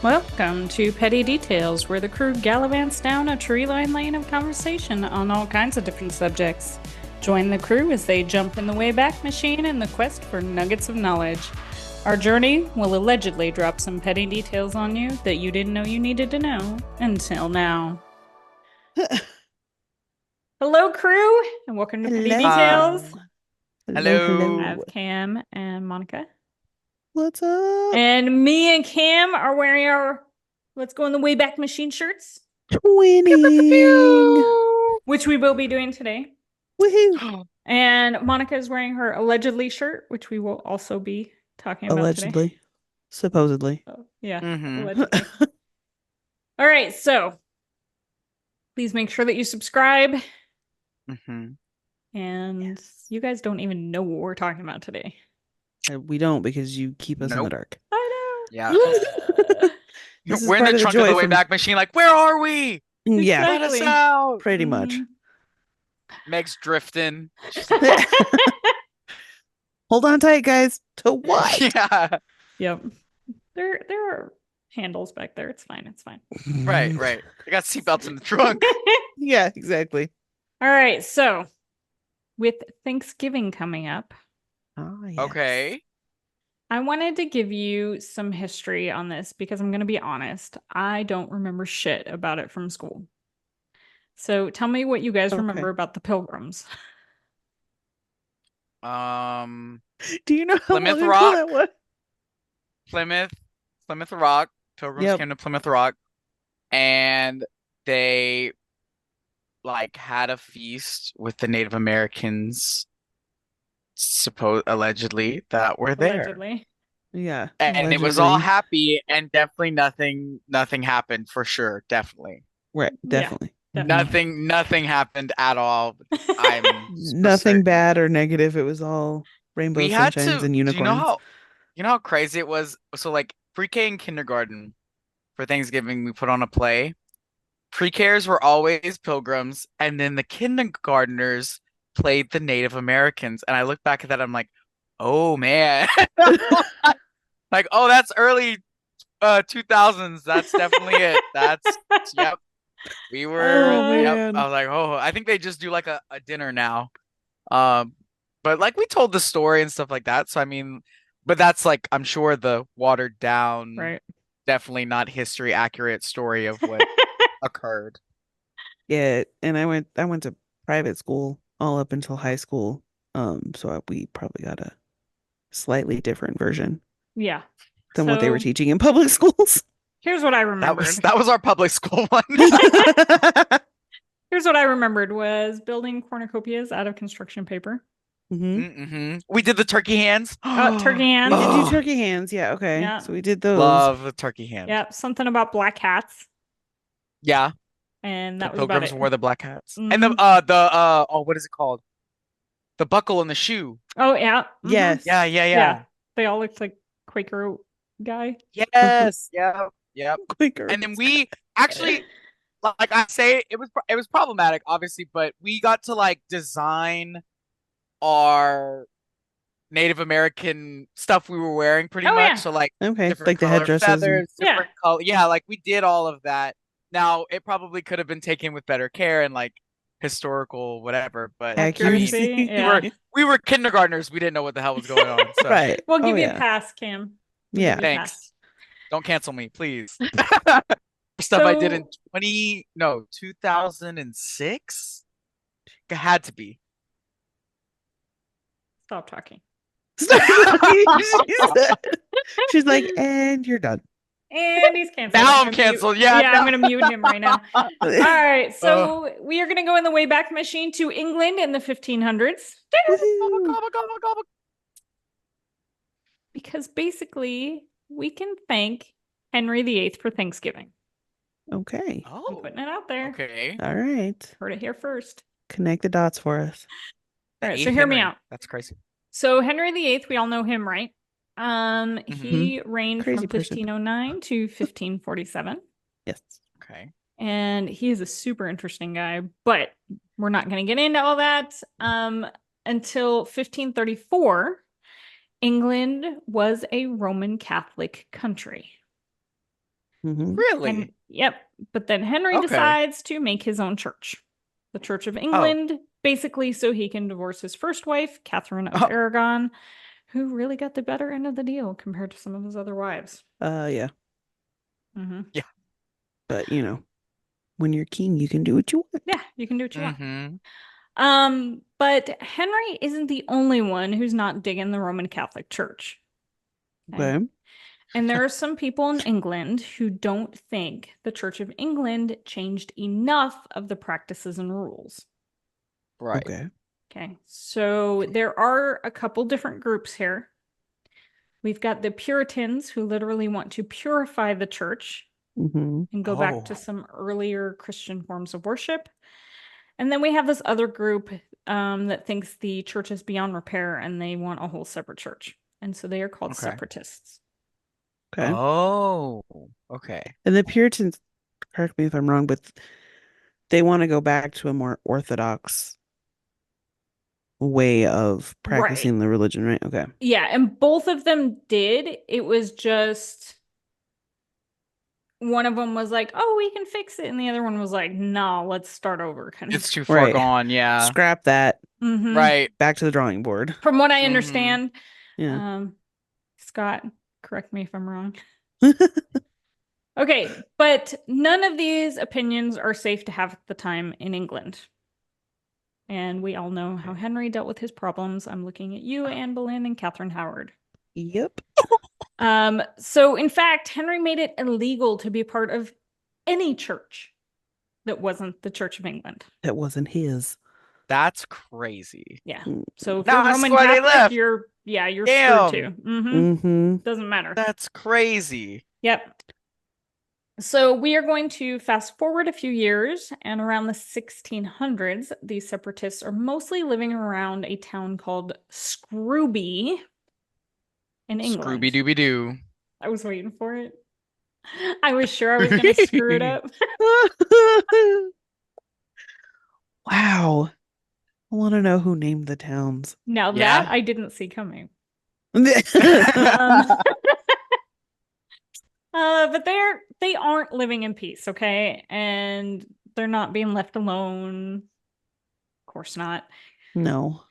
Welcome to Petty Details, where the crew gallivants down a tree-lined lane of conversation on all kinds of different subjects. Join the crew as they jump in the Wayback Machine in the quest for nuggets of knowledge. Our journey will allegedly drop some petty details on you that you didn't know you needed to know until now. Hello, crew, and welcome to Petty Details. Hello. I have Cam and Monica. What's up? And me and Cam are wearing our Let's Go in the Wayback Machine shirts. Twinning. Which we will be doing today. Woohoo. And Monica is wearing her allegedly shirt, which we will also be talking about Allegedly. today. Supposedly. Oh, yeah, Mm-hmm. allegedly. All right, so please make sure that you subscribe. Mm-hmm. And you guys don't even know what we're talking about today. We don't because you keep us in the Nope. dark. I know. Yeah. This is We're in part the of trunk of joy the from- Wayback Machine, like, where are we? Yeah, Let us Exactly. out. pretty much. Meg's drifting. Hold on tight, guys. To what? Yeah. Yep. There are handles back there. It's fine. It's fine. Right. I got seatbelts in the trunk. Yeah, exactly. All right, so with Thanksgiving coming up, Yes. Okay. I wanted to give you some history on this because I'm going to be honest, I don't remember shit about it from school. So tell me what you guys remember about the Pilgrims. Do you know how Plymouth long Rock? ago that was? Plymouth Rock. Pilgrims Yep. came to Plymouth Rock, and they had a feast with the Native Americans, allegedly, that were there. Allegedly. Yeah. And it was all happy, and definitely nothing happened for sure. Definitely. Right, Yeah. definitely. Definitely. Nothing happened at all. I'm Nothing bad or negative. It was all rainbow We had sunshines to, and do unicorns. you know how crazy it was? So pre-K and kindergarten for Thanksgiving, we put on a play. Pre-Kers were always pilgrims, and then the kindergartners played the Native Americans. And I look back at that, I'm like, oh man. Like, oh, that's early 2000s. That's definitely it. Yep. We were, Oh, yep. man. I was like, oh, I think they just do like a dinner now. But we told the story and stuff like that. So I mean, but that's I'm sure the watered down, Right. definitely not history accurate story of what occurred. Yeah, and I went to private school all up until high school. So we probably got a slightly different version Yeah. than what they were So, teaching in public schools. Here's what I remembered. That was our public school one. Here's what I remembered was building cornucopias out of construction paper. We did the turkey hands. Turkey hands. We did do turkey hands. Yeah, okay. Yeah. So we did those. Love the turkey hands. Yeah, something about black hats. Yeah. And that The was about pilgrims it. wore the black hats. Mhm. And what is it called? The buckle in the shoe. Oh, yeah. Mhm. Yes. Yeah. They all looked like Quaker guy. Yes. Yep. Quaker. And then we actually, like I say, it was problematic, obviously, but we got to design our Native American stuff we were wearing pretty Oh, much. yeah. So Okay, different like the color headdresses. feathers, Yeah. different color. Yeah, we did all of that. Now it probably could have been taken with better care and historical whatever, but Accuracy. Yeah. we were kindergartners. We didn't know what the hell was going on. So Right. We'll give you yeah. a pass, Cam. Yeah. Thanks. Don't cancel me, please. Stuff I did in 2006. It had to be. Stop talking. She's like, and you're done. And he's canceled. Now I'm I'm gonna canceled. mute- Yeah, I'm going to mute him right now. All right. So we are going to go in the Wayback Machine to England in the 1500s. Because basically, we can thank Henry VIII for Thanksgiving. Okay. I'm Oh, putting it out there. okay. All right. Heard it here first. Connect the dots for us. All right, The so eighth hear me Henry. out. That's crazy. So Henry VIII, we all know him, right? He reigned Crazy from person. 1509 to 1547. Yes. Okay. And he is a super interesting guy, but we're not going to get into all that. Until 1534, England was a Roman Catholic country. Hmm. Really? Yep. But then Henry Okay. decides to make his own church, the Church of Oh. England, basically so he can divorce his first wife, Catherine of Oh. Aragon, who really got the better end of the deal compared to some of his other wives. Yeah. Hmm. But when you're king, you can do what you want. Yeah, you can do what you want. Mm-hmm. But Henry isn't the only one who's not digging the Roman Catholic Church. Okay. Okay. And there are some people in England who don't think the Church of England changed enough of the practices and rules. Right. Okay. Okay, so there are a couple different groups here. We've got the Puritans who literally want to purify the church Hmm. and go back to Oh. some earlier Christian forms of worship. And then we have this other group that thinks the church is beyond repair and they want a whole separate church. And so they are called Okay. separatists. Okay. Oh. Okay. And the Puritans, correct me if I'm wrong, but they want to go back to a more orthodox way of practicing the religion, right? Okay. Yeah, and both of them did. It was just one of them was like, "Oh, we can fix it," and the other one was like, "No, let's start over." Kind of. It's too far Right. gone. Yeah. Scrap that. Mhm. Right. Back to the drawing board. From what I Mhm. understand, Yeah. Scott, correct me if I'm wrong. Okay, but none of these opinions are safe to have at the time in England. And we all know how Henry dealt with his problems. I'm looking at you, Anne Boleyn, and Catherine Howard. Yep. So in fact, Henry made it illegal to be part of any church that wasn't the Church of England. That wasn't his. That's crazy. Yeah. Mm. So if Now you're I Roman swear they Catholic, left. you're Damn. screwed too. Mm-hmm. Doesn't matter. That's crazy. Yep. So we are going to fast forward a few years, and around the 1600s, these separatists are mostly living around a town called Scrooby in England. Scrooby Dooby Doo. I was waiting for it. I was sure I was going to screw it up. Wow. I want to know who named the towns. Now Yeah. that I didn't see coming. Mm-hmm. But they aren't living in peace, okay? And they're not being left alone. Of course not. No.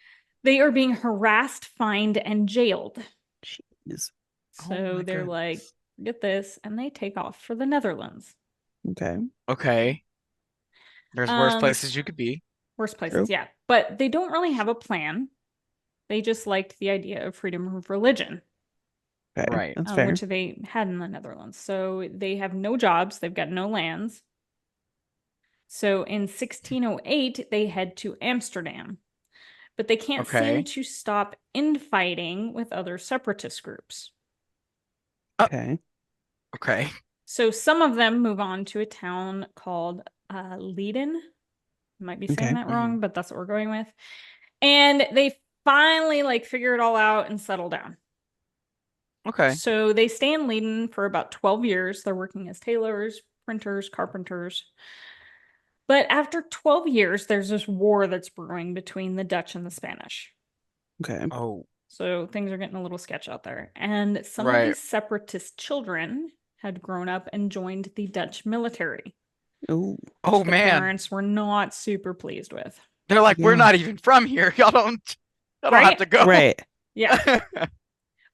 They are being harassed, fined, and jailed. Jeez. So my they're like, goodness. forget this, and they take off for the Netherlands. Okay. Okay. There's worse Um, places you could be. Worst places, True. yeah. But they don't really have a plan. They just liked the idea of freedom of religion, Okay. Right. That's fair. which they had in the Netherlands. So they have no jobs, they've got no lands. So in 1608, they head to Amsterdam, but they can't Okay. seem to stop infighting with other separatist groups. Okay. Okay. So some of them move on to a town called Leiden. I might be saying Okay. that wrong, but that's what we're going with. And they finally figure it all out and settle down. Okay. So they stay in Leiden for about 12 years. They're working as tailors, printers, carpenters. But after 12 years, there's this war that's brewing between the Dutch and the Spanish. Okay. Oh. So things are getting a little sketch out there. And some of Right. these separatist children had grown up and joined the Dutch military. Oh. Oh which the man. parents were not super pleased with. They're like, we're Yeah. not even from here. Y'all don't have Right? to go. Right. Yeah.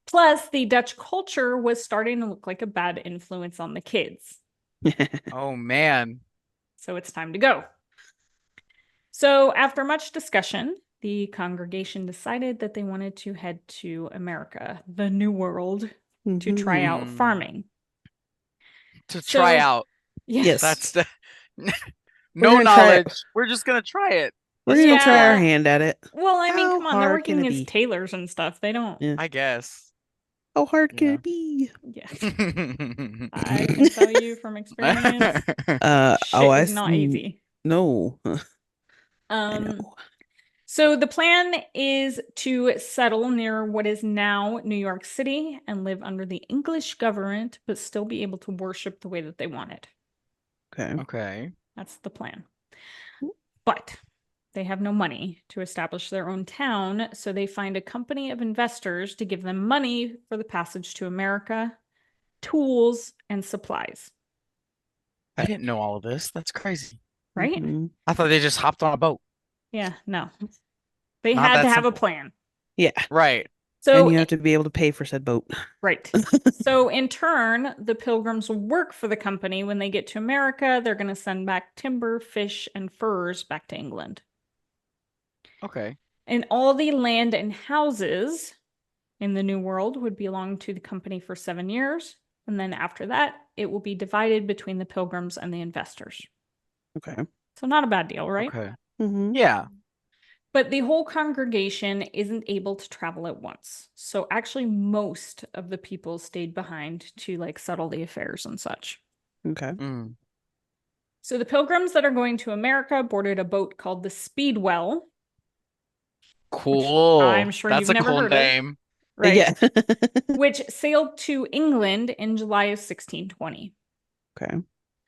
Plus, the Dutch culture was starting to look like a bad influence on the kids. Oh man. So it's time to go. So after much discussion, the congregation decided that they wanted to head to America, the New World, to try out Mhm. farming. To try So- out. Yes. That's the We're no gonna try it. knowledge. We're just gonna try it. We're Let's gonna go try for our it. hand at it. Well, I mean, How come on, they're hard can working it as be? tailors and stuff. They don't. Yeah. I guess. How hard can Yeah. it be? Yeah. I can tell you from experience, shit I is not easy. No. I Um, know. So the plan is to settle near what is now New York City and live under the English government, but still be able to worship the way that they wanted. Okay. Okay. That's the plan. But they have no money to establish their own town, so they find a company of investors to give them money for the passage to America, tools, and supplies. I didn't know all of this. That's crazy. right? Mhm. I thought they just hopped on a boat. Yeah, no. They Not had that to have a simple. plan. Yeah. Right. So, And you have to be able to pay for said boat. right. So, in turn, the Pilgrims will work for the company. When they get to America, they're going to send back timber, fish, and furs back to England. Okay. And all the land and houses in the New World would belong to the company for 7 years. And then after that, it will be divided between the Pilgrims and the investors. Okay. So, not a bad deal, right? Okay. Mm-hmm. Yeah. But the whole congregation isn't able to travel at once. So actually most of the people stayed behind to like settle the affairs and such. Okay. Mm. So the pilgrims that are going to America boarded a boat called the Speedwell, Cool. I'm sure That's you've a never cool heard of. name. right? Yeah. Which sailed to England in July of 1620. Okay.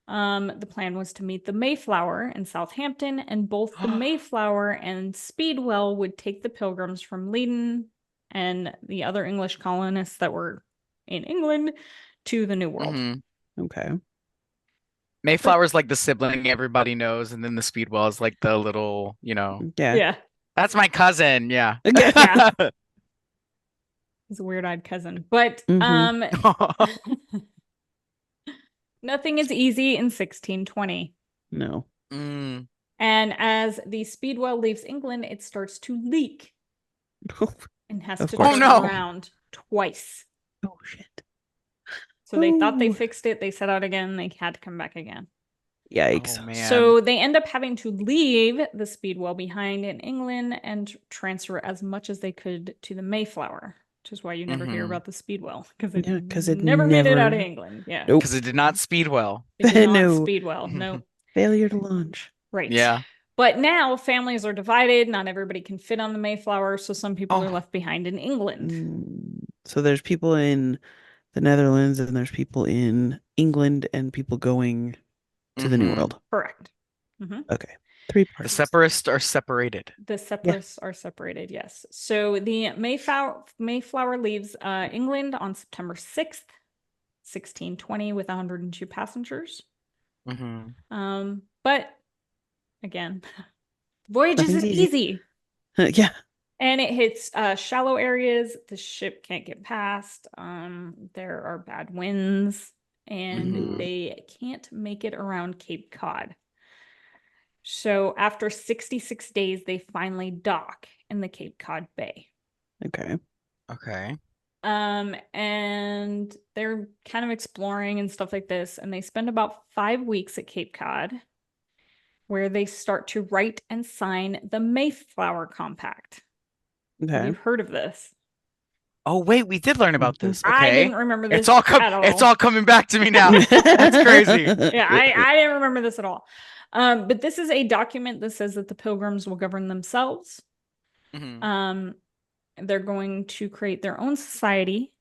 The plan was to meet the Mayflower in Southampton, and both the Mayflower and Speedwell would take the pilgrims from Leiden and the other English colonists that were in England to the New World. Mhm. Okay. Mayflower's like the sibling everybody knows, and then the Speedwell is like the little, Yeah. Yeah, that's my cousin. Yeah. Okay. yeah. He's a weird-eyed cousin. But nothing is easy in 1620. No. Mm. And as the Speedwell leaves England, it starts to leak and has Of to course. Oh, turn no. around twice. Oh shit. So they thought they Ooh. fixed it. They set out again. They had to come back again. Yikes. Oh man. So they end up having to leave the Speedwell behind in England and transfer as much as they could to the Mayflower, which is why you never hear Mhm. about the Speedwell because Yeah, 'cause it never made it out of never- England. Yeah. Nope. Because it did not speed well. It did not No. Speedwell. No. Failure to launch. Right. Yeah. But now families are divided. Not everybody can fit on the Mayflower, so some people are Oh. left behind in England. So there's people in the Netherlands and there's people in England and people going to the New Mhm. World. Correct. Mhm. Okay. 3 The parts. separatists are separated. The separatists are separated, yes. So the Mayflower leaves England on September 6th, 1620, with 102 passengers. Mm-hmm. But again, voyage Nothing's isn't easy. easy. Yeah. And it hits shallow areas. The ship can't get past. There are bad winds, and Mhm. they can't make it around Cape Cod. So after 66 days, they finally dock in the Cape Cod Bay. Okay. Okay. And they're kind of exploring and stuff like this, and they spend about 5 weeks at Cape Cod, where they start to write and sign the Mayflower Compact. Have Okay. you heard of this? Oh wait, we did learn about this. I Okay. didn't remember this It's all at all. coming back to me now. That's crazy. Yeah, I didn't remember this at all. But this is a document that says that the Pilgrims will govern themselves. Mhm. They're going to create their own society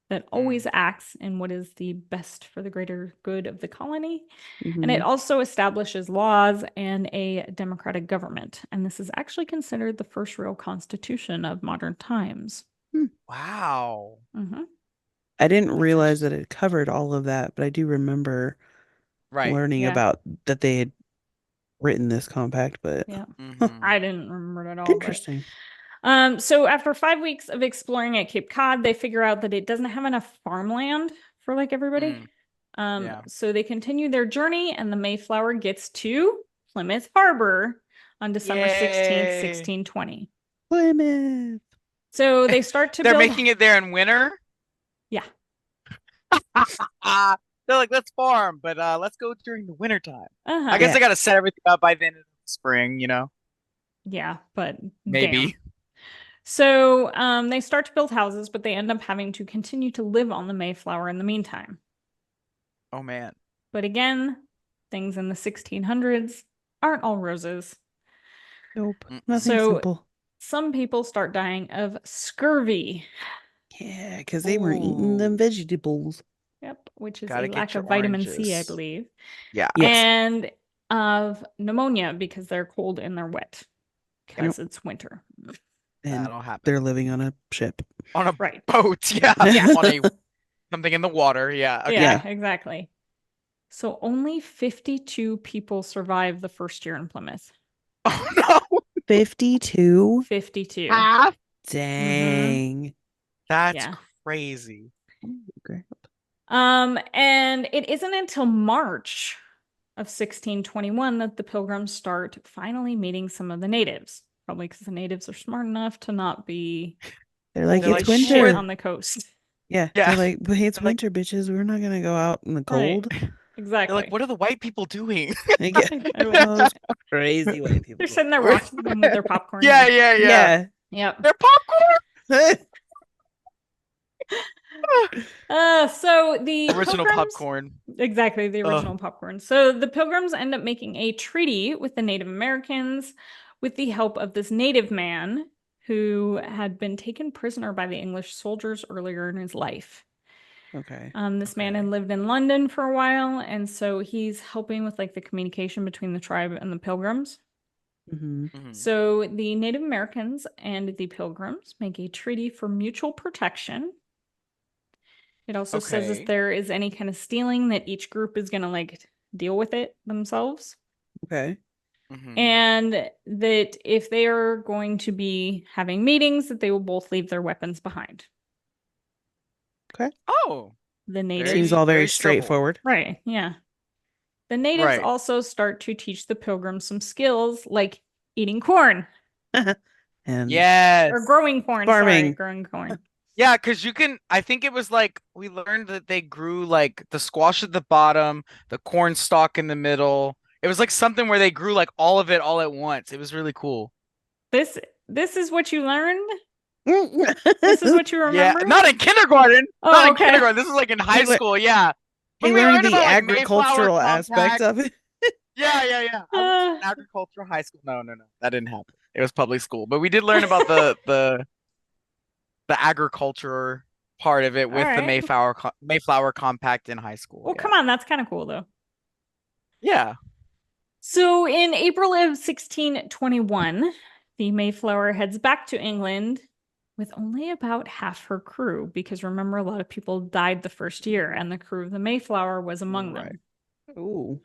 that always acts in what is the best for the greater good of the colony. And it Mhm. also establishes laws and a democratic government. And this is actually considered the first real constitution of modern times. Wow. Mhm. I didn't That's realize that it covered all of that, but I do remember Right. learning Yeah. about that they had written this compact, but Yeah. Mhm. I didn't remember it at all. But, interesting. so after 5 weeks of exploring at Cape Cod, they figure out that it doesn't have enough farmland for like everybody. Yeah. So they continue their journey, and the Mayflower gets to Plymouth Harbor on December 16th, Yay. 1620. Plymouth. So they start to They're build. making it there in winter. Yeah. They're like, let's farm, but let's go during the winter time. Uh-huh. I guess Yeah. they got to set everything up by then in the spring, Yeah, but maybe. damn. So they start to build houses, but they end up having to continue to live on the Mayflower in the meantime. Oh man. But again, things in the 1600s aren't all roses. Nope. Mm-mm. Nothing So- simple. Some people start dying of scurvy. Yeah, because they were eating them Ooh. vegetables. Yep, which is Gotta a get lack your of vitamin C, I oranges. believe. Yeah. Yes. And of pneumonia because they're cold and they're wet because it's winter. And That'll happen. they're living on a ship. On a Right. boat. Yeah. Yeah. On something in the water. Yeah. Okay. Yeah, exactly. So only 52 people survived the first year in Plymouth. Oh no. 52? 52. Half? Dang. That's Yeah. crazy. Okay. And it isn't until March of 1621 that the Pilgrims start finally meeting some of the natives. Probably because the natives are smart enough to not be They're like, They're it's like, shit winter. on the coast. Yeah. Yeah. They're like, but hey, it's They're like, winter, bitches. We're not gonna go out in the Right. cold. they're Exactly. like, what are the white people doing? They get those crazy white people. They're sitting there watching them with their popcorn. Yeah, like, yeah, yeah. Yeah. Yep. They're popcorn. So the Original Pilgrims, popcorn. exactly, the Ugh. original popcorn. So the Pilgrims end up making a treaty with the Native Americans with the help of this native man who had been taken prisoner by the English soldiers earlier in his life. Okay. This man Okay. had lived in London for a while, and so he's helping with like the communication between the tribe and the Pilgrims. Mm-hmm. Mhm. So the Native Americans and the Pilgrims make a treaty for mutual protection. It also says Okay. if there is any kind of stealing, that each group is going to like deal with it themselves. Okay. Mhm. And that if they are going to be having meetings, that they will both leave their weapons behind. Oh, The natives, Seems all very very civil. straightforward. right? Yeah. The natives Right. also start to teach the Pilgrims some skills like eating corn And Yes. or growing corn. Sorry, Farming. growing corn. Yeah, because you can, I think it was like we learned that they grew like the squash at the bottom, the corn stalk in the middle. It was like something where they grew like all of it all at once. It was really cool. This is what you learned. This is what you Yeah, remember. not in kindergarten. Oh, Not in okay. kindergarten. This is like in high We le- school. Yeah. But we we learned learned the about like Mayflower agricultural aspect Compact. of it. Yeah, yeah, yeah. I went to an agricultural high school. No, no, no. That didn't happen. It was public school. But we did learn about the agriculture part of it with the Alright. Mayflower Compact in high school. Well, Yeah. come on, that's kind of cool though. Yeah. So in April of 1621, the Mayflower heads back to England with only about half her crew, because remember, a lot of people died the first year, and the crew of the Mayflower was among them. Ooh.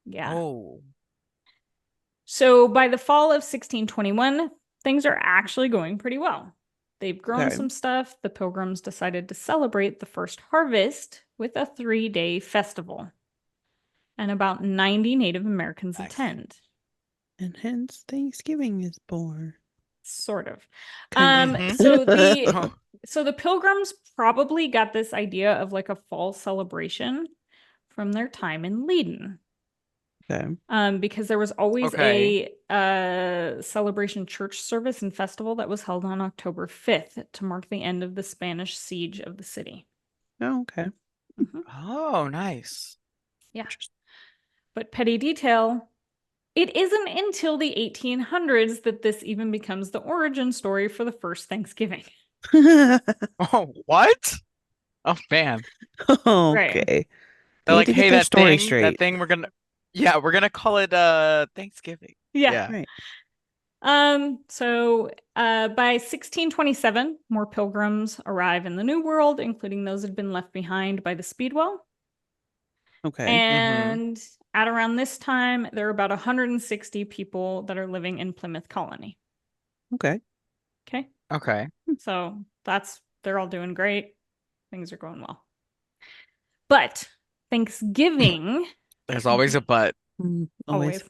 Yeah. Oh. So by the fall of 1621, things are actually going pretty well. They've grown Okay. some stuff. The Pilgrims decided to celebrate the first harvest with a 3-day festival. And about 90 Native Americans Nice. attend. And hence Thanksgiving is born. Sort of. Kind Mhm. So the Pilgrims probably got this idea of like a fall celebration from their time in Leiden. Okay. Because there was always Okay. a celebration church service and festival that was held on October 5th to mark the end of the Spanish siege of the city. Oh, okay. Mhm. Oh, nice. Yeah. But petty detail, it isn't until the 1800s that this even becomes the origin story for the first Thanksgiving. Oh, what? Oh man. Okay. They're They need like, to get hey, their that story thing, straight. we're gonna call it Thanksgiving. Yeah. Right. So by 1627, more pilgrims arrive in the New World, including those that had been left behind by the Speedwell. Okay. And at around this time, there are about 160 people that are living in Plymouth Colony. Okay. Okay. Okay. So they're all doing great. Things are going well. But Thanksgiving, There's always a but. always.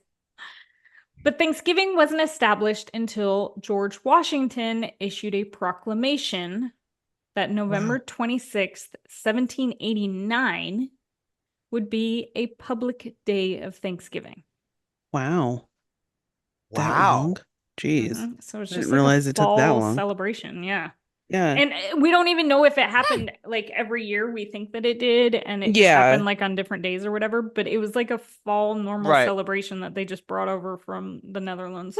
But Thanksgiving wasn't established until George Washington issued a proclamation that November 26th, 1789 would be a public day of Thanksgiving. Wow. That Wow. long? Jeez. So it's I just didn't like realize a it took that fall long. celebration. Yeah. Yeah. And we don't even know if it happened like every year. We think that it did, and it just Yeah. happened like on different days or whatever. But it was like a fall normal Right. celebration that they just brought over from the Netherlands.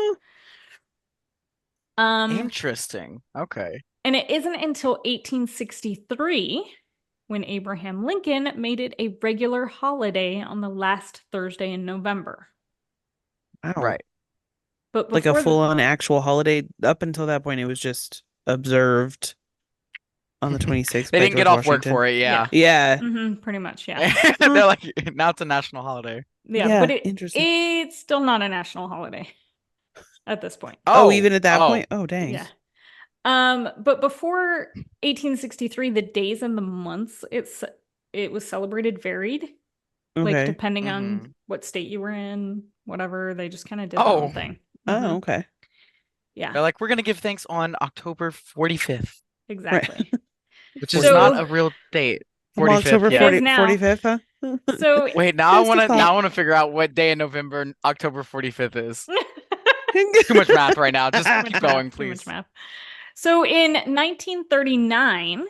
Interesting. Okay. And it isn't until 1863 when Abraham Lincoln made it a regular holiday on the last Thursday in November. Wow. Right. But Like a before full-on actual holiday. Up until that point, it was just observed on the 26th They by didn't get George off work Washington. for it, yeah. Yeah. Pretty much, yeah. They're like, now it's a national holiday. Yeah, but interesting. it's still not a national holiday at this point. Oh, even at that point? Oh, dang. Yeah. But before 1863, the days and the months it was celebrated varied. Like Okay. depending on what state you were in, whatever, they just kind of did their own thing. Oh, okay. Yeah. They're like, we're gonna give thanks on October 45th, Exactly. which is So- not a real date. Well, 45th, October yeah. 40, It is now. 45th, huh? So Wait, now I Just a want to thought. figure out what day in November October 45th is. Too much math right now. Just Too much keep math, going, too please. much math. So in 1939,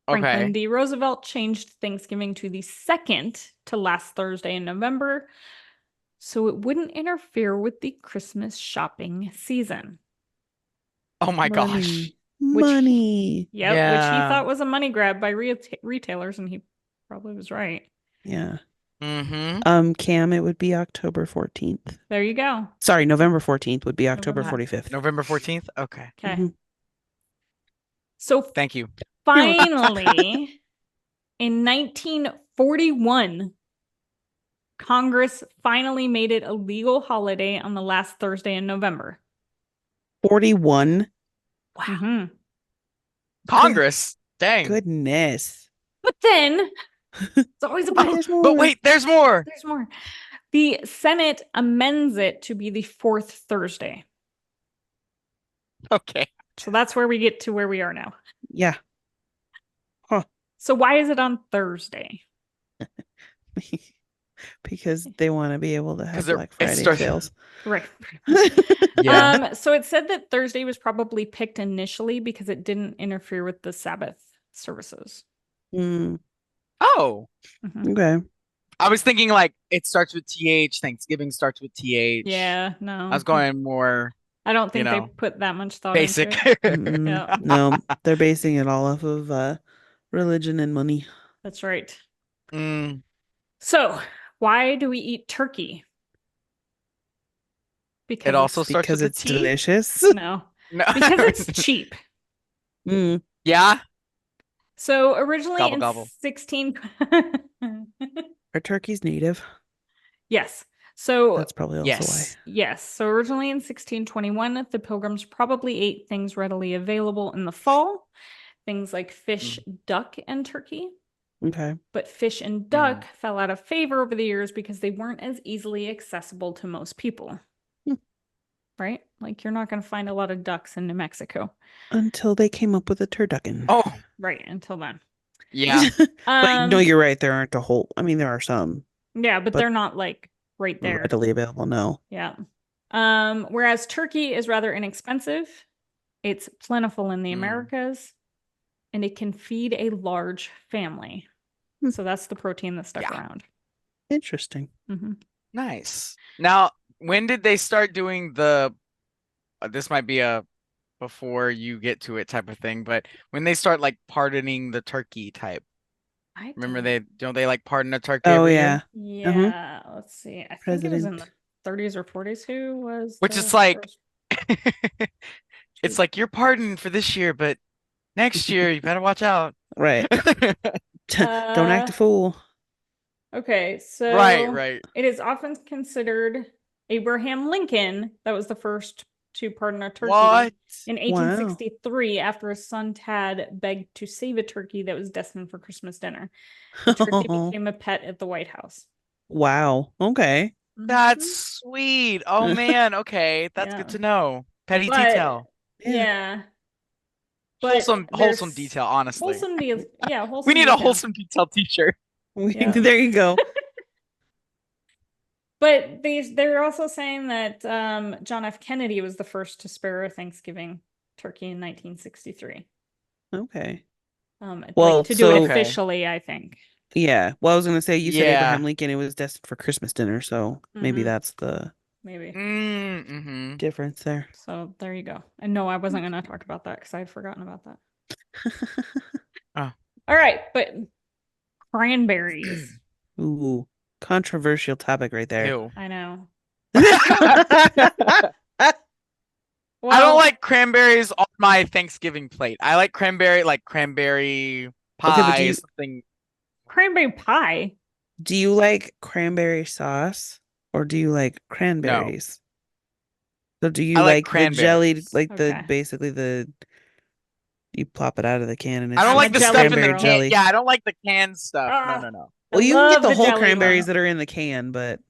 Franklin Okay. D. Roosevelt changed Thanksgiving to the second to last Thursday in November, so it wouldn't interfere with the Christmas shopping season. Oh my gosh. Money. Which- Money. Yep, which Yeah. he thought was a money grab by retailers, and he probably was right. Yeah. Mm-hmm. Cam, it would be October 14th. There you go. Sorry, November 14th would be October November. 45th. November 14th? Okay. Okay. Mhm. So Thank you. finally, in 1941, Congress finally made it a legal holiday on the last Thursday in November. 41. Mhm. Congress. Dang. Goodness. But then, it's always a but. There's But more. wait, there's more. There's more. The Senate amends it to be the fourth Thursday. Okay. So that's where we get to where we are now. Yeah. So why is it on Thursday? Because they want to be able to have 'Cause it- Black it Friday starts- sales. Right. Yeah. So it said that Thursday was probably picked initially because it didn't interfere with the Sabbath services. Mm, Oh. Mhm. okay. I was thinking like it starts with TH. Thanksgiving starts with TH. Yeah, no. I was going more I don't think they know, put that much thought basic. into it. Mm-mm. Yeah. No, they're basing it all off of religion and money. That's right. Mm, So, why do we eat turkey? Because it also it's- starts Because with it's a T? delicious. no, No. because it's cheap. Mm, Yeah. So originally Gobble, in gobble. 16 are turkeys native? Yes. So That's probably also Yes. yes. So originally in 1621, the Pilgrims probably ate things readily available in the fall, things like fish, duck, and turkey. why. Okay. But fish and duck fell out of favor over the years because they weren't as easily accessible to most people. Hmm. Right? Like you're not going to find a lot of ducks in New Mexico. Until they came up with a turducken. Oh, Right, until then. yeah. But no, you're right. There aren't a whole. I mean, there are some Yeah, but but they're not like right there. readily available. No. Yeah. Whereas turkey is rather inexpensive, it's plentiful in the Mm. Americas, and it can feed a large family. Hmm. So that's the protein that stuck Yeah. around. Interesting. Hmm. Nice. Now, when did they start doing the this might be a before you get to it type of thing, but when they start like pardoning the turkey type. Remember don't they like pardon a turkey Oh every year? yeah. Yeah, let's see. I think it was in the President. 30s or 40s. Who was Which the is like first- it's like you're pardoned for this year, but next year you better watch out. Right. Don't act a fool. Okay, so Right. it is often considered Abraham Lincoln that was the first to pardon a turkey. What? In Wow. 1863, after his son Tad begged to save a turkey that was destined for Christmas dinner. The turkey became a pet at the White House. Wow. Okay. That's sweet. Oh man, okay. That's Yeah. good to know. Petty But- detail. Yeah. But Wholesome there's- detail, honestly. Wholesome deal. Yeah, wholesome. We need a detail. wholesome detail t-shirt. Yeah. There you go. But they're also saying that John F. Kennedy was the first to spare a Thanksgiving turkey in 1963. Okay. Like to do it so- officially, I think. Yeah. Well, I was gonna say you said Yeah. Abraham Lincoln. It was destined for Christmas dinner, so maybe Mhm. that's the Maybe. Mm-hmm. difference there. So there you go. And no, I wasn't going to talk about that because I had forgotten about that. Oh. All right, but cranberries. Ooh, controversial topic right there. Ew. I know. I Well, don't like cranberries all my Thanksgiving plate. I like cranberry Okay, but pie, something. Cranberry pie. do you like cranberry sauce or do you like No, cranberries? So do I you like like the jellied, cranberries. like the Okay. basically the you plop it out of the can and I it's don't I'm a like the just stuff jelly in the cranberry can. girl. jelly. Yeah, I don't like the canned stuff. No, Ah, no, no. I Well, you can get love the the whole jelly cranberries one. that are in the can, but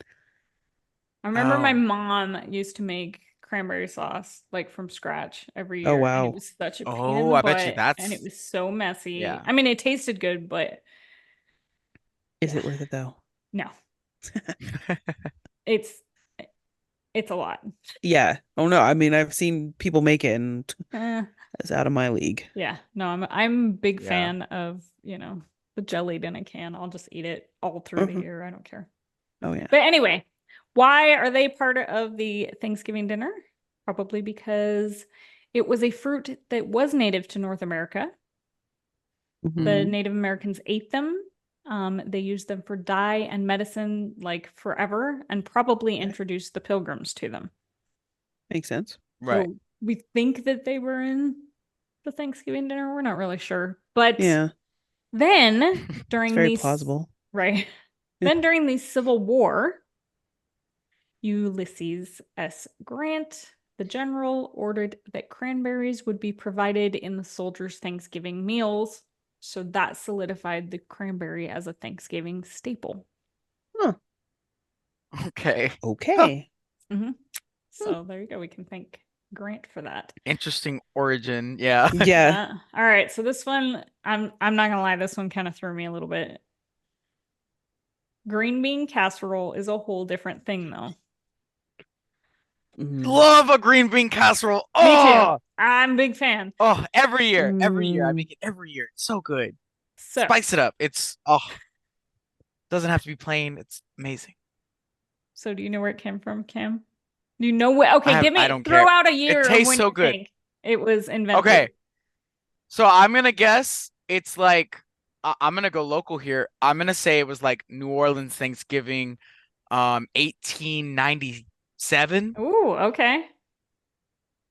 I remember my Oh, mom used to make cranberry sauce like from scratch every oh year, and it wow. was such a pain in oh, the I bet you butt, and it that's was so messy. yeah. I mean, it tasted good, but Is yeah, it worth it though? no, it's it's a lot. Yeah. Oh no, I mean I've seen people make it and Eh, it's out of my league. yeah, no, I'm a big Yeah. fan of, the jellied in a can. I'll just eat it all through the Uh-huh. year. I don't care. Oh yeah. But anyway, why are they part of the Thanksgiving dinner? Probably because it was a fruit that was native to North America. The Mhm. Native Americans ate them. They used them for dye and medicine like forever, and probably Okay. introduced the pilgrims to them. Makes sense. Right. So we think that they were in the Thanksgiving dinner. We're not really sure. But Yeah, then it's during very these, plausible. right, then during the Civil War, Ulysses S. Grant, the general, ordered that cranberries would be provided in the soldiers' Thanksgiving meals. So that solidified the cranberry as a Thanksgiving staple. Huh. Okay. Huh. Okay. hmm Hmm. So there you go. We can thank Grant for that. Interesting origin. Yeah. Yeah. All right. So this one, I'm not gonna lie, this one kind of threw me a little bit. Green bean casserole is a whole different thing, though. Mm. Love a green bean casserole. Me too. Oh, I'm a big fan. oh, every year. Every year. I Mm. make it every year. It's so good. So, Spice it up. It's doesn't have to be plain. It's amazing. so do you know where it came from, Cam? Do you know what? Okay, I don't throw care. out a It year of tastes when so you good. think it was invented. Okay. So I'm gonna guess it's like I'm gonna go local here. I'm gonna say it was like New Orleans Thanksgiving, 1897. Ooh, okay.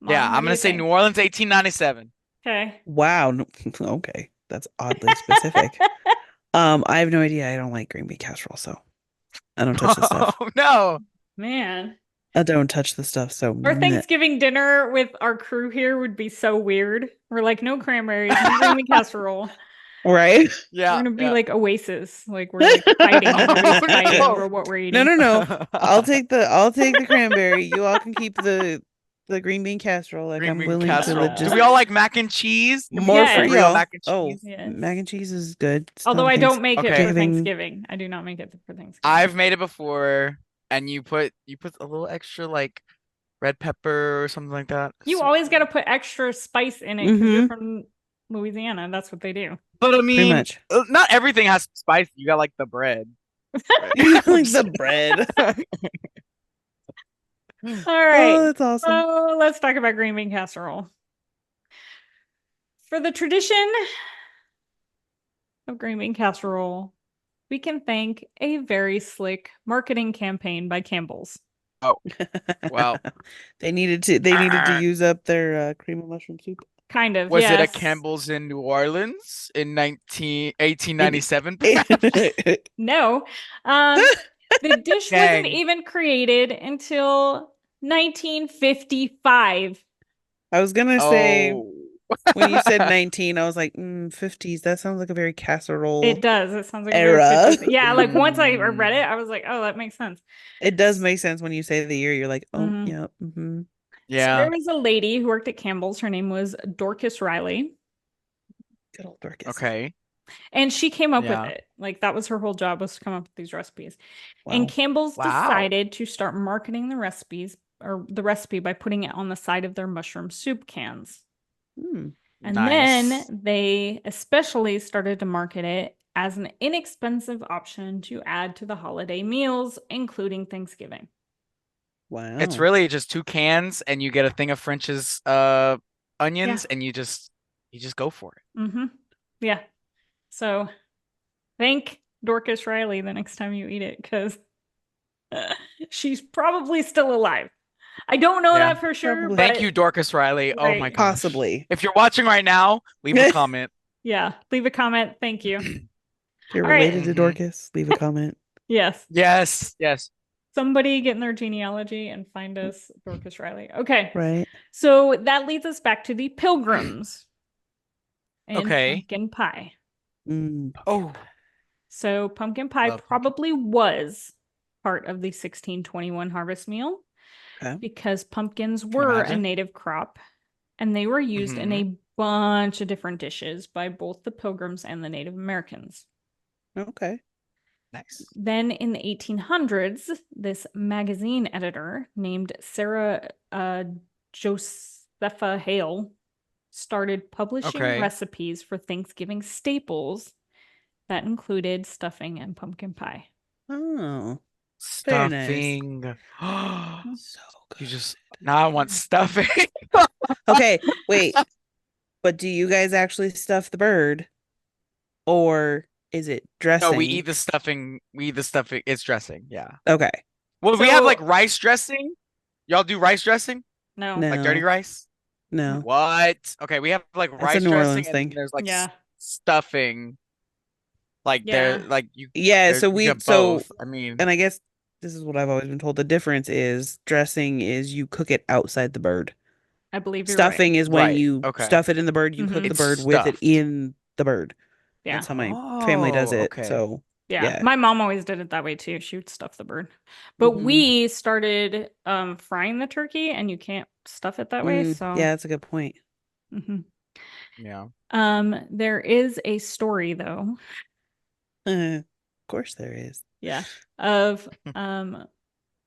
Yeah, Mom, what I'm do gonna you say think? New Orleans 1897. Okay. Wow. Okay. That's oddly specific. I have no idea. I don't like green bean casserole, so I don't touch the stuff. Oh no. Man. I don't touch the stuff, so Our meh. Thanksgiving dinner with our crew here would be so weird. We're like, no cranberries, no green bean casserole. Right? We're Yeah, gonna be yeah. like Oasis. Like we're like fighting. Everybody's Oh fighting no. over what we're No, eating. no, no. I'll take the cranberry. You all can keep the green bean casserole. Like Green I'm bean willing to casserole. Do just we all like mac and cheese? Can we more get for some Yes. real y'all. mac and Oh, cheese? Yes. mac and cheese is good. It's Although not a I don't make it for Okay. Thanksgiving. I do not make it for Thanksgiving. I've made it before, and you put a little extra like red pepper or something like that. You So always got to good. put extra spice in it because you're Mm-hmm. from Louisiana. That's what they do. But I Pretty mean, much. not everything has to be spicy. You got like the bread. You I'm like just the kidding. bread. All Oh, right. that's awesome. So let's talk about green bean casserole. For the tradition of green bean casserole, we can thank a very slick marketing campaign by Campbell's. Oh, wow. They needed to use up their cream of mushroom soup. Kind of, Was it a yes. Campbell's in New Orleans in 1897? No. The dish wasn't Dang. even created until 1955. I was gonna say Oh. when you said 19, I was like, 50s. That sounds like a very casserole It does. It sounds like a very era. 50s. Yeah, like once I read it, Mm, I was like, oh, that makes sense. It does make sense when you say the year. You're like, oh, Mhm. yeah. Mm-hmm. So there yeah. was a lady who worked at Campbell's. Her name was Dorcas Riley, Good old Dorcas. Okay. and she came up with Yeah. it. Like that was her whole job, was to come up with these recipes. Wow. And Campbell's Wow. decided to start marketing the recipes or the recipe by putting it on the side of their mushroom soup cans. Hmm. And Nice. then they especially started to market it as an inexpensive option to add to the holiday meals, including Thanksgiving. Wow. It's really just 2 cans and you get a thing of French's onions and you just go for it. Mm-hmm. Yeah. So thank Dorcas Riley the next time you eat it, because she's probably still alive. I don't know Yeah. that for sure, Probably. Thank but you, Dorcas Riley. Oh my Right. gosh. Possibly. If you're watching right now, leave a comment. yeah, leave a comment. Thank you. If you're All right. related to Mhm. Dorcas, leave a comment. Yes. Yes, yes. Somebody get in their genealogy and find us Dorcas Riley. Okay. Right? So that leads us back to the Pilgrims and Okay. pumpkin pie. Mm. Oh, So pumpkin pie Love pumpkin. probably was part of the 1621 harvest meal Okay. because pumpkins were a imagine? native crop and they were used in a bunch of different dishes by both the Pilgrims and the Native Americans. Okay. Nice. Then in the 1800s, this magazine editor named Sarah Josepha Hale started publishing Okay. recipes for Thanksgiving staples that included stuffing and pumpkin pie. Oh, very nice. Stuffing. So You good. just now I want stuffing. Okay, wait. But do you guys actually stuff the bird, or is it dressing? No, we eat the stuffing. We eat the stuffing. It's dressing. Yeah. Okay. Well, we have So- like rice dressing. Y'all do rice dressing? No. No. Like dirty rice? No. What? Okay, we have like a rice New dressing Orleans and thing. then there's like Yeah. stuffing. Like Yeah. there, like you. Yeah, there- so you we get so both. I mean, and I guess this is what I've always been told. The difference is dressing is you cook it outside the bird. I believe you're right. Stuffing is when Right, you okay. stuff it in the bird, you cook Mhm. the It's bird with it stuffed. in the bird. Yeah. That's how my family does Oh, it. okay. So Yeah. yeah. My mom always did it that way too. She would stuff the bird. But Mhm. we started frying the turkey and you can't stuff it that way. So Yeah, that's a good point. Mhm. Yeah. There is a story though, Of course there is. yeah, of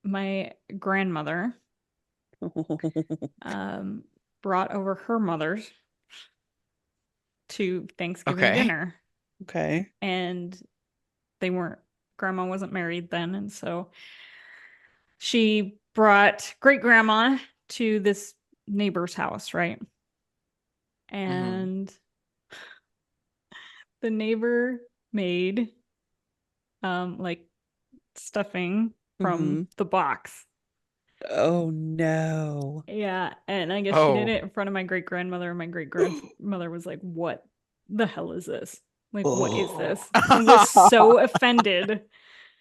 my grandmother brought over her mother's to Thanksgiving Okay. dinner. Okay. And grandma wasn't married then, and so she brought great grandma to this neighbor's house, right? And the neighbor made like stuffing from the box. Oh no. Yeah, and I guess she did it in front of my great grandmother, and my great grandmother was like, "What the hell is this? Like, what is this?" And was so offended.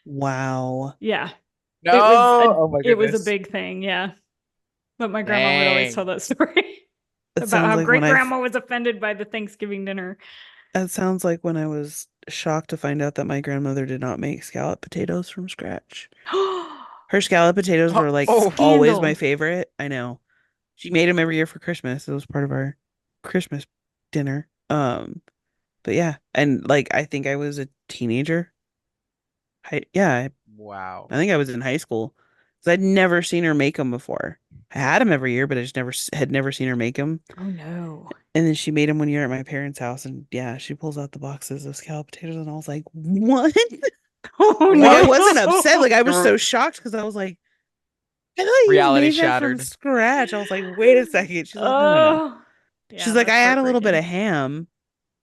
Wow. Yeah. No. Oh my It was a goodness. big thing, yeah. But my grandma would always tell Dang. that story It about sounds how like great when I've grandma was offended by the Thanksgiving dinner. That sounds like when I was shocked to find out that my grandmother did not make scalloped potatoes from scratch. Her scalloped potatoes were like Oh. always my Scandal. favorite. I know. She made them every year for Christmas. It was part of our Christmas dinner. But yeah, and like I think I was a teenager. Yeah, Wow. I think I was in high school. 'Cause I'd never seen her make them before. I had them every year, but I just had never seen her make them. Oh no. And then she made them one year at my parents' house, and yeah, she pulls out the boxes of scalloped potatoes, and I was like, "What?" Oh Like, no. I wasn't upset. Like I was Your so shocked because I was like, "I thought you reality made that from shattered. scratch." I was like, "Wait a second." She's like, "No, no, no." Oh. She's Yeah, like, "I that's add a little bit of heartbreaking. ham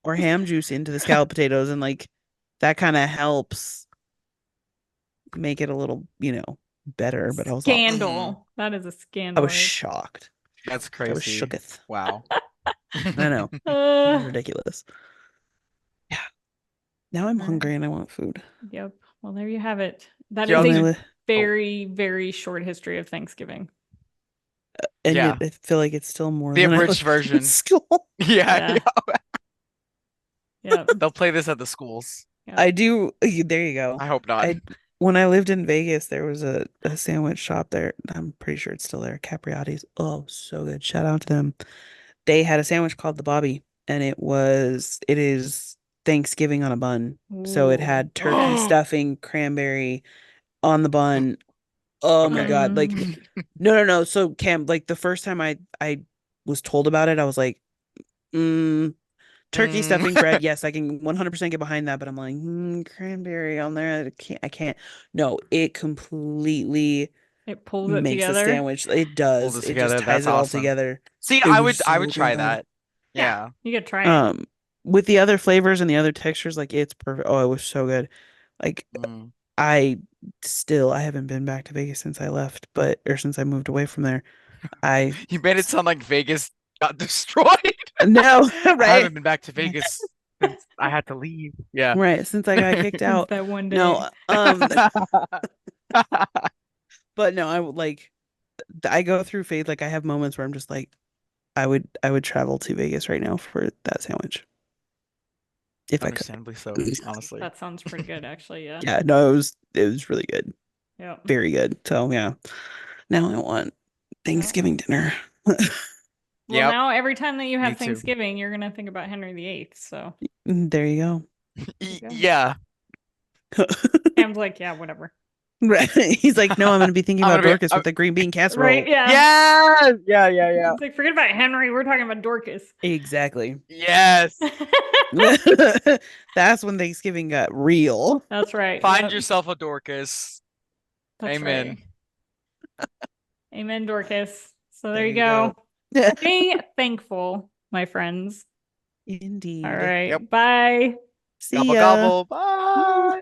or ham juice into the scalloped potatoes, and like that kind of helps make it a little, better." But I was like, Scandal. That is a I scandal. was shocked. That's I was crazy. shooketh. Wow. I know. It was Uh, ridiculous. Yeah. Now I'm hungry and I want food. yep. Well, there you have it. That Y'all is And, a I, very, very short history of Thanksgiving. and Yeah. yet I feel like it's still more The than I abridged learned in version. school. Yeah. Yeah. Yep. They'll play this at the schools. Yep. I do. There you go. I hope not. When I lived in Vegas, there was a sandwich shop there. I'm pretty sure it's still there. Capriati's. Oh, so good. Shout out to them. They had a sandwich called the Bobby, and it is Thanksgiving on a bun. So it Ooh, had turkey okay. stuffing, cranberry on the bun. Oh my Okay. God. Like, no. So Cam, like the first time I was told about it, I was like, turkey stuffing bread, yes, I can 100% get behind that, but I'm like, cranberry on there, I can't. No, it completely It pulls it makes the together. sandwich. It Pulls does. it It together. just ties That's it all awesome. together. See, It I was would so try good. that. Yeah. You could try it. With the other flavors and the other textures, like it's perfect. Oh, it was so good. Like Mm. I haven't been back to Vegas since I left, or since I moved away from there. I You made it sound like Vegas got destroyed. no, I right, haven't been back to Vegas since I had to leave. Yeah. right, since I got kicked Since out. that one day. No, but no, I would like I go through phase like I have moments where I'm just like I would travel to Vegas right now for that sandwich if I could. Understandably so, honestly. That sounds pretty good, actually. Yeah. Yeah, no, it was really good. Yeah. Very good. So yeah. Now I want Thanksgiving dinner. Well, Yep. now every time that you Me have too. Thanksgiving, you're gonna think about Henry VIII. So There you go. go. Yeah. Sam's like, yeah, whatever. Right. He's like, no, I'm gonna be thinking I'm about gonna be- Dorcas with the green bean casserole. Right? Yeah. Yes. Yeah. It's like, forget about Henry. We're talking about Dorcas. Exactly. Yes. That's when Thanksgiving got real. That's right. Find Yep. yourself a Dorcas. That's Amen. right. Amen, Dorcas. So there you you go. Be thankful, my friends. Indeed. All right. Yep. Bye. See Gobble ya. gobble. Bye.